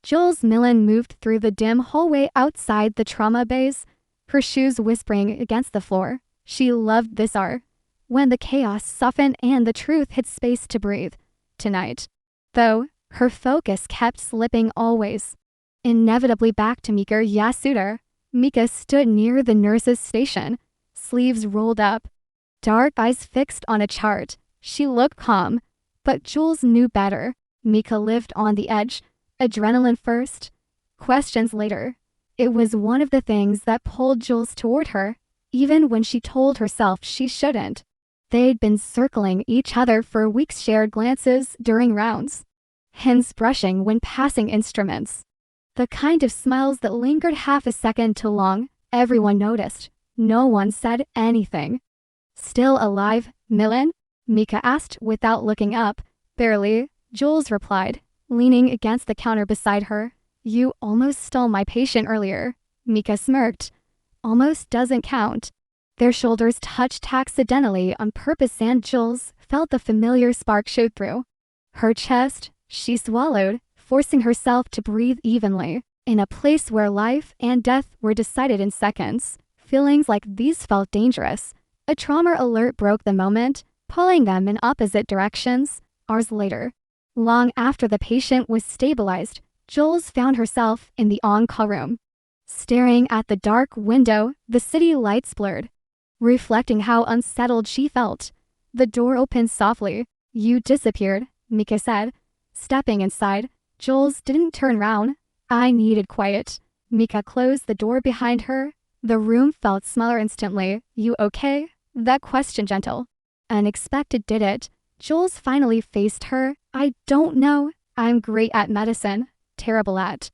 Jules Millen moved through the dim hallway outside the trauma bays, her shoes whispering against the floor. She loved this hour, when the chaos softened and the truth had space to breathe. Tonight, though, her focus kept slipping always. Inevitably back to Mika Yasuda. Mika stood near the nurse's station, sleeves rolled up, dark eyes fixed on a chart. She looked calm, but Jules knew better. Mika lived on the edge, adrenaline first, questions later. It was one of the things that pulled Jules toward her, even when she told herself she shouldn't. They'd been circling each other for weeks, shared glances during rounds, hands brushing when passing instruments. The kind of smiles that lingered half a second too long. Everyone noticed. No one said anything. Still alive, Millen? Mika asked without looking up. Barely, Jules replied, leaning against the counter beside her. You almost stole my patient earlier. Mika smirked. Almost doesn't count. Their shoulders touched accidentally on purpose and Jules felt the familiar spark show through her chest. She swallowed, forcing herself to breathe evenly. In a place where life and death were decided in seconds, feelings like these felt dangerous. A trauma alert broke the moment, pulling them in opposite directions. Hours later, long after the patient was stabilized, Jules found herself in the on-call room. Staring at the dark window, the city lights blurred, reflecting how unsettled she felt. The door opened softly. You disappeared, Mika said, stepping inside. Jules didn't turn round. I needed quiet. Mika closed the door behind her. The room felt smaller instantly. You okay? That question gentle. Unexpected did it. Jules finally faced her. I don't know. I'm great at medicine. Terrible at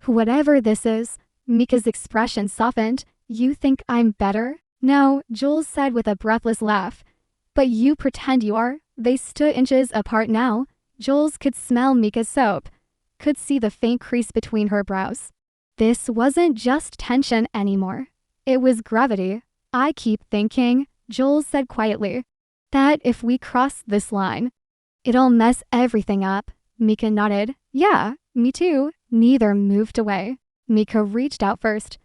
whatever this is. Mika's expression softened. You think I'm better? No, Jules said with a breathless laugh. But you pretend you are. They stood inches apart now. Jules could smell Mika's soap, could see the faint crease between her brows. This wasn't just tension anymore. It was gravity. I keep thinking, Jules said quietly, that if we cross this line, it'll mess everything up. Mika nodded. Yeah, me too. Neither moved away. Mika reached out first,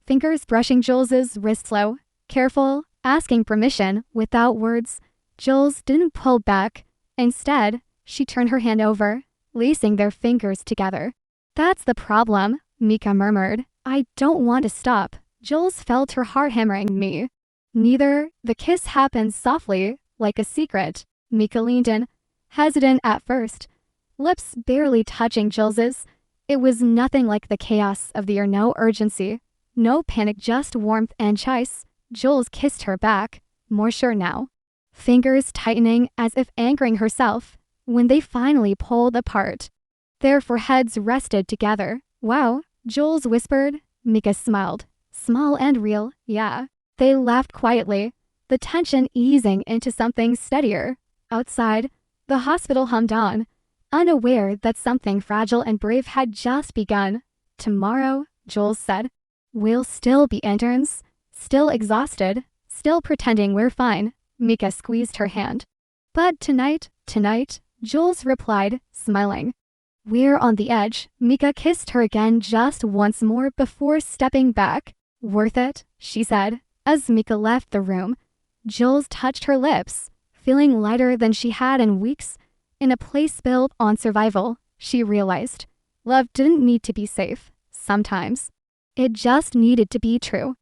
fingers brushing Jules's wrist slow, careful, asking permission without words. Jules didn't pull back. Instead, she turned her hand over, lacing their fingers together. That's the problem, Mika murmured. I don't want to stop. Jules felt her heart hammering. Me neither. The kiss happened softly, like a secret. Mika leaned in, hesitant at first, lips barely touching Jules's. It was nothing like the chaos of the air. No urgency, no panic, just warmth and choice. Jules kissed her back, more sure now, fingers tightening as if anchoring herself. When they finally pulled apart, their foreheads rested together. Wow, Jules whispered. Mika smiled. Small and real, yeah. They laughed quietly, the tension easing into something steadier. Outside, the hospital hummed on, unaware that something fragile and brave had just begun. Tomorrow, Jules said, we'll still be interns, still exhausted, still pretending we're fine. Mika squeezed her hand. But tonight, Jules replied, smiling. We're on the edge. Mika kissed her again just once more before stepping back. Worth it, she said. As Mika left the room, Jules touched her lips, feeling lighter than she had in weeks. In a place built on survival, she realized love didn't need to be safe. Sometimes it just needed to be true.